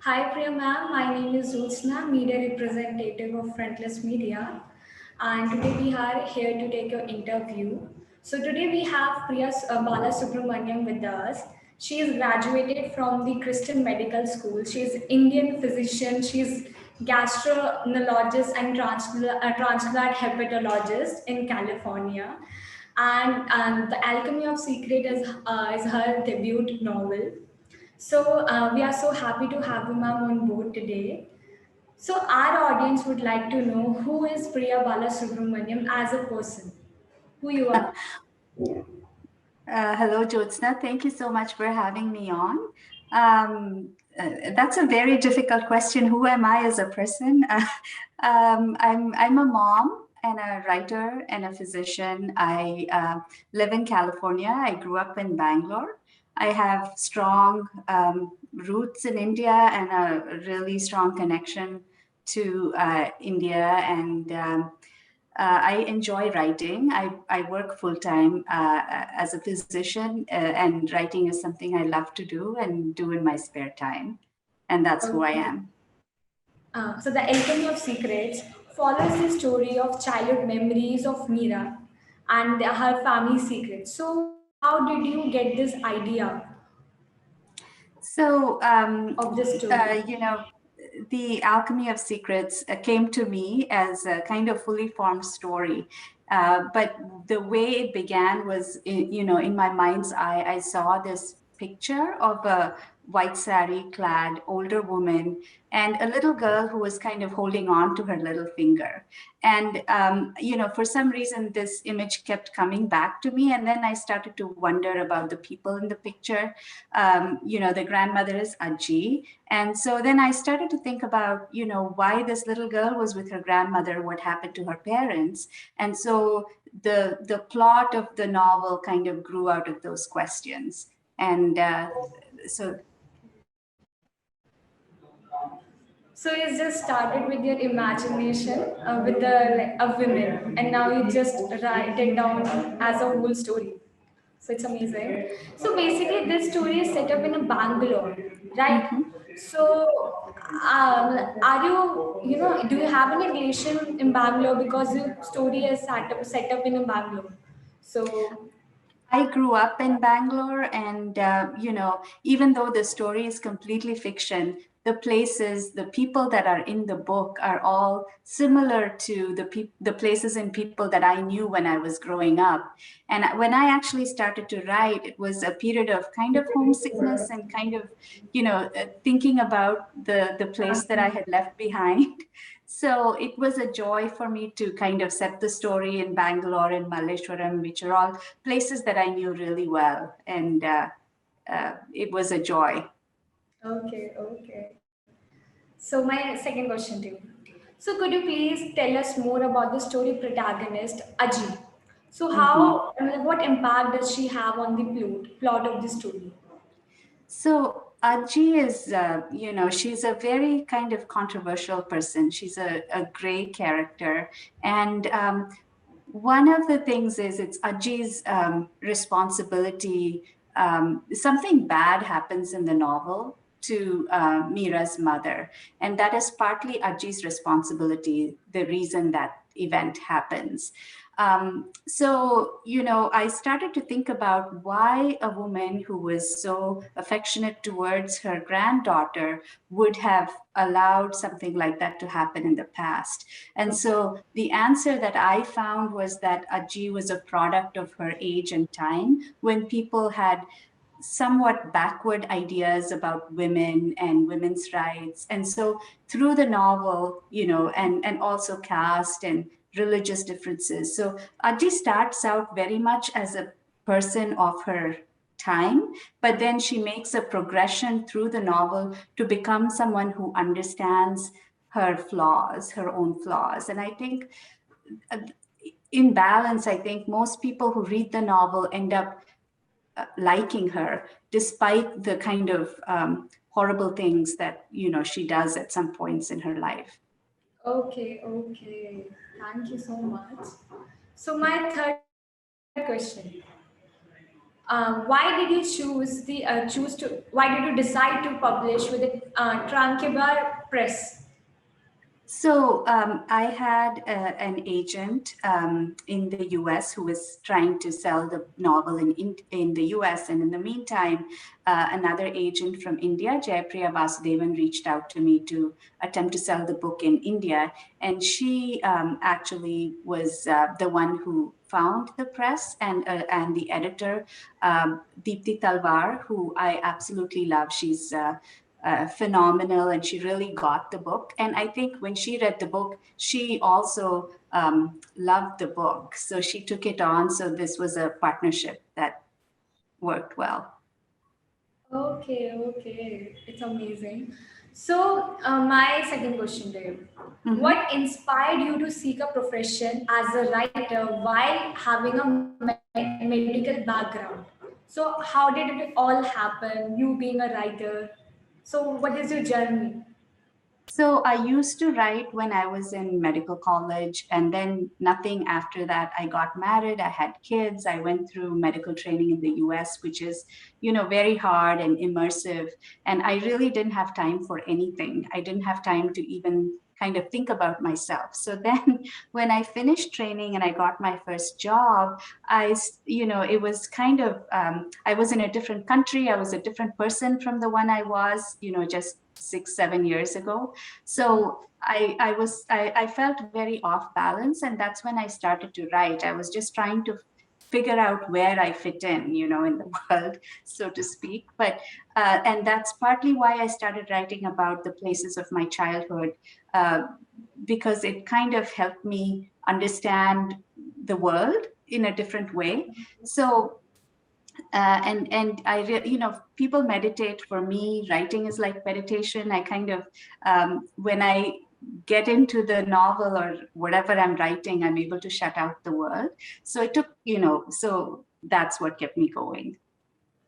Hi Priya ma'am, my name is Jyotsna, media representative of Frontless Media, and today we are here to take your interview. So today we have Priya Balasubramanian with us. She is graduated from the Christian Medical School. She is Indian physician. She is gastroenterologist and transplant hepatologist in California. And The Alchemy of Secret is her debut novel. We are so happy to have you, ma'am, on board today. So, our audience would like to know who is Priya Balasubramanian as a person, who you are. Hello, Jyotsna. Thank you so much for having me on. That's a very difficult question. Who am I as a person? I'm a mom and a writer and a physician. I live in California. I grew up in Bangalore. I have strong roots in India and a really strong connection to India and I enjoy writing. I work full time as a physician, and writing is something I love to do and do in my spare time. And that's who I Okay. am. The Alchemy of Secrets follows the story of childhood memories of Meera and her family secrets. So, how did you get this idea So, of this story? the Alchemy of Secrets came to me as a kind of fully formed story. But the way it began was, in my mind's eye, I saw this picture of a white sari clad older woman and a little girl who was kind of holding on to her little finger. And, for some reason, this image kept coming back to me. And then I started to wonder about the people in the picture. The grandmother is Ajii. And so then I started to think about, why this little girl was with her grandmother, what happened to her parents. And so the plot of the novel kind of grew out of those questions. And so So you just started with your imagination with the like a women, and now you just write it down as a whole story. So it's amazing. So basically, this story is set up in a Bangalore, right? mhm. So, are do you have any relation in Bangalore because your story is set up in a Bangalore? So, I grew up in Bangalore, and even though the story is completely fiction, the places, the people that are in the book are all similar to the places and people that I knew when I was growing up. And when I actually started to write, it was a period of kind of homesickness and kind of, thinking about the place that I had left behind. So it was a joy for me to kind of set the story in Bangalore and Malleshwaram, which are all places that I knew really well. And it was a joy. okay. So my second question to you. So could you please tell us more about the story protagonist Ajii? So Mhm. what impact does she have on the plot of the story? So Ajji is, she's a very kind of controversial person. She's a gray character. And one of the things is it's Ajji's responsibility. Something bad happens in the novel to Mira's mother. And that is partly Ajji's responsibility, the reason that event happens. I started to think about why a woman who was so affectionate towards her granddaughter would have allowed something like that to happen in the past. And so the answer that I found was that Ajji was a product of her age and time when people had somewhat backward ideas about women and women's rights. And so through the novel, and also caste and religious differences. So Aji starts out very much as a person of her time, but then she makes a progression through the novel to become someone who understands her flaws, her own flaws. And I think uh, in balance, I think most people who read the novel end up liking her, despite the kind of horrible things that she does at some points in her life. Okay. Thank you so much. So my third question. Why did you why did you decide to publish with the Tranquebar Press? So I had an agent in the US who was trying to sell the novel in the US. And in the meantime, another agent from India, Priya Balasubramanian, reached out to me to attempt to sell the book in India. And she actually was the one who found the press and the editor, Deepthi Talwar, who I absolutely love. She's phenomenal, and she really got the book. And I think when she read the book, she also loved the book, so she took it on. So this was a partnership that worked well. Okay, okay, it's amazing. So, my second question to you: Mm-hmm. what inspired you to seek a profession as a writer while having a medical background? So, how did it all happen? You being a writer. So, what is your journey? So I used to write when I was in medical college, and then nothing after that. I got married, I had kids, I went through medical training in the US, which is, very hard and immersive. And I really didn't have time for anything. I didn't have time to even kind of think about myself. So then when I finished training and I got my first job, it was kind of, I was in a different country. I was a different person from the one I was, just 6 7 years ago. So I felt very off balance, and that's when I started to write. I was just trying to figure out where I fit in, in the world, so to speak. But and that's partly why I started writing about the places of my childhood, uh, because it kind of helped me understand the world in a different way. So and people meditate. For me, writing is like meditation. I kind of when I get into the novel or whatever I'm writing, I'm able to shut out the world. So it took, so that's what kept me going.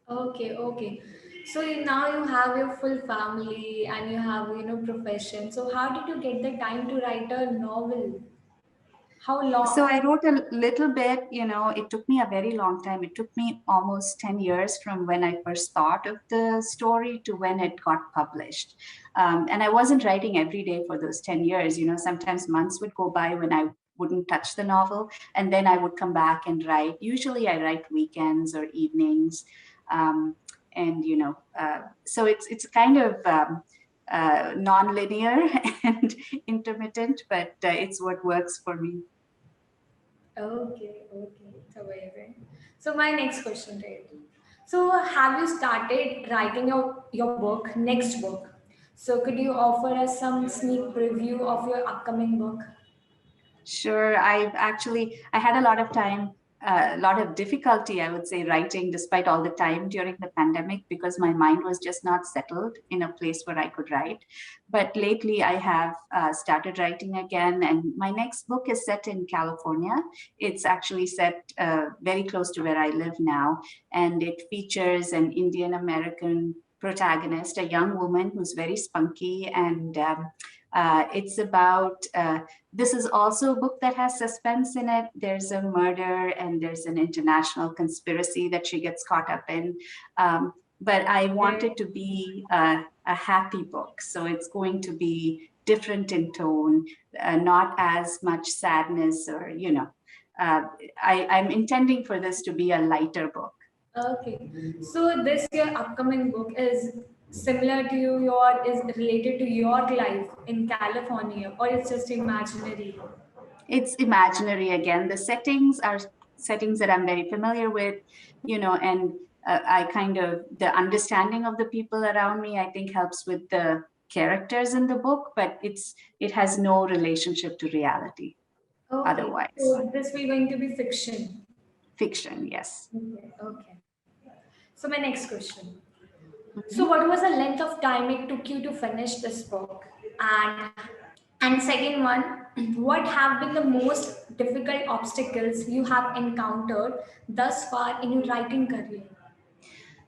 Okay, okay. So now you have your full family and you have, profession. So how did you get the time to write a novel? How So long? I wrote a little bit, it took me a very long time. It took me almost 10 years from when I first thought of the story to when it got published. And I wasn't writing every day for those 10 years. Sometimes months would go by when I wouldn't touch the novel, and then I would come back and write. Usually I write weekends or evenings. Um, and, so it's kind of non-linear and intermittent, but it's what works for me. Okay, okay. It's amazing. So my next question to you. So have you started writing your book, next book? So could you offer us some sneak preview of your upcoming book? Sure. I had a lot of time, a lot of difficulty, I would say, writing despite all the time during the pandemic, because my mind was just not settled in a place where I could write. But lately I have started writing again, and my next book is set in California. It's actually set very close to where I live now, and it features an Indian American protagonist, a young woman who's very spunky, and it's about this is also a book that has suspense in it. There's a murder and there's an international conspiracy that she gets caught up in. But I want Okay. it to be a happy book. So it's going to be different in tone, not as much sadness or, uh, I'm intending for this to be a lighter book. Okay. So this your upcoming book is similar to you, your is related to your life in California, or it's just imaginary? It's imaginary again. The settings are settings that I'm very familiar with, and I kind of, the understanding of the people around me, I think, helps with the characters in the book, but it has no relationship to reality Okay. otherwise. So this will going to be fiction. Fiction, yes. Okay. Okay. So my next question. So Mhm. what was the length of time it took you to finish this book? And second one, what have been the most difficult obstacles you have encountered thus far in your writing career?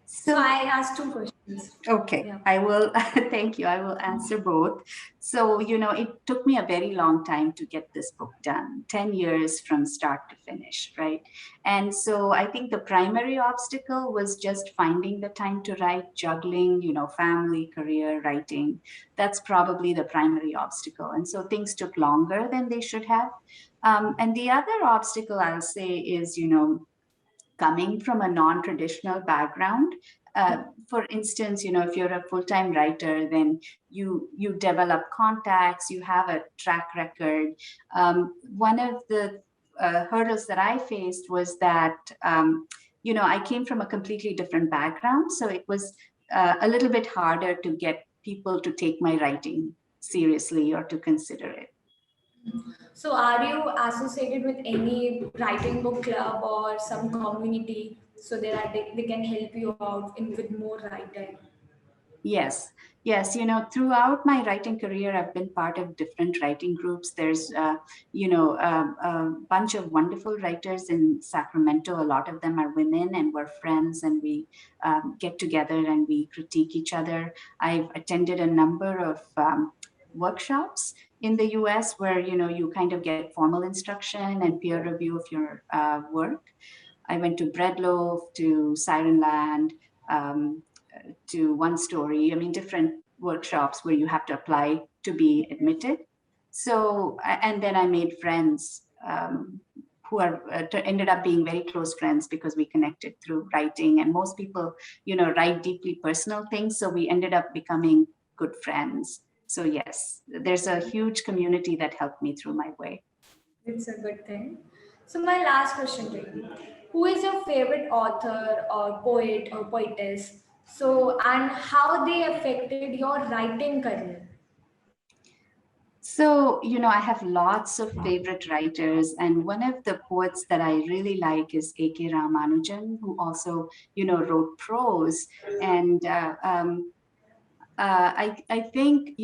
So So I asked two questions. okay, Yeah. I will. Thank you. I will answer both. So, it took me a very long time to get this book done, 10 years from start to finish, right? And so I think the primary obstacle was just finding the time to write, juggling, family, career, writing. That's probably the primary obstacle. And so things took longer than they should have. And the other obstacle I'll say is, coming from a non-traditional background. For instance, if you're a full-time writer, then you develop contacts, you have a track record. One of the hurdles that I faced was that I came from a completely different background, so it was a little bit harder to get people to take my writing seriously or to consider it. So are you associated with any writing book club or some community so that they can help you out in with more writing? Yes, yes. Throughout my writing career, I've been part of different writing groups. There's, a bunch of wonderful writers in Sacramento. A lot of them are women, and we're friends, and we get together and we critique each other. I've attended a number of workshops in the US where, you kind of get formal instruction and peer review of your work. I went to Breadloaf, to Siren Land, um, to One Story. I mean, different workshops where you have to apply to be admitted. So, and then I made friends who are ended up being very close friends because we connected through writing. And most people, write deeply personal things. So we ended up becoming good friends. So yes, there's a huge community that helped me through my way. It's a good thing. So my last question to you. Who is your favorite author or poet or poetess? So and how they affected your writing career? So, I have lots of favorite writers, and one of the poets that I really like is A.K. Ramanujan, who also, wrote prose. And I think,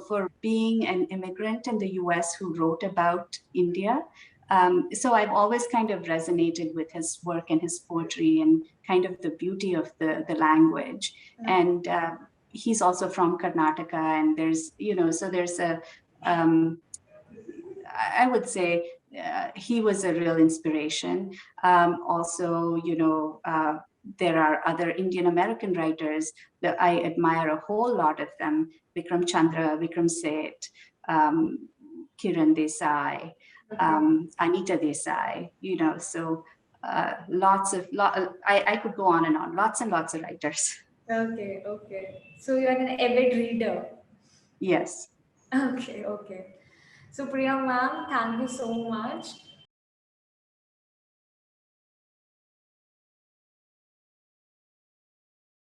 for being an immigrant in the US who wrote about India, so I've always kind of resonated with his work and his poetry and kind of the beauty of the language. And he's also from Karnataka, and there's, so there's a, um, I would say he was a real inspiration. Also, there are other Indian American writers that I admire a whole lot of them: Vikram Chandra, Vikram Seth, um, Kiran Desai, Okay. Anita Desai. So I could go on and on. Lots and lots of writers. Okay, okay. So you're an avid reader. Yes. Okay, okay. So Priya ma'am, thank you so much.